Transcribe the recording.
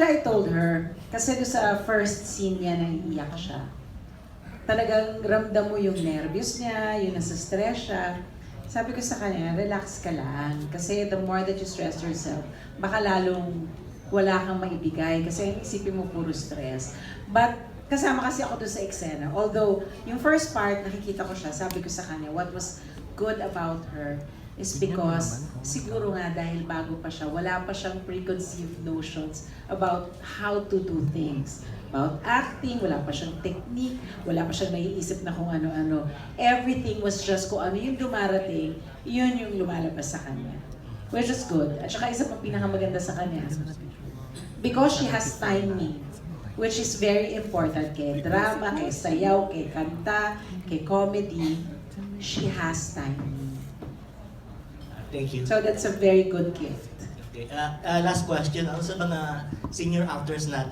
Actually, I told her, kasi doon sa first scene niya, naiiyak siya. Talagang ramdam mo yung nervyos niya, yung nasa stress siya. Sabi ko sa kanya, relax ka lang. Kasi the more that you stress yourself, baka lalong wala kang maibigay. Kasi isipin mo puro stress. But kasama kasi ako doon sa eksena. Although, yung first part, nakikita ko siya, sabi ko sa kanya, what was good about her is because siguro nga dahil bago pa siya, wala pa siyang preconceived notions about how to do things. About acting, wala pa siyang technique, wala pa siyang naiisip na kung ano-ano. Everything was just kung ano yung dumarating, yun yung lumalabas sa kanya. Which is good. At saka isa pang pinakamaganda sa kanya, because she has timing, which is very important kay drama, kay sayaw, kay kanta, kay comedy, she has timing. Thank you. So that's a very good gift. Okay. Last question, ano sa mga senior actors natin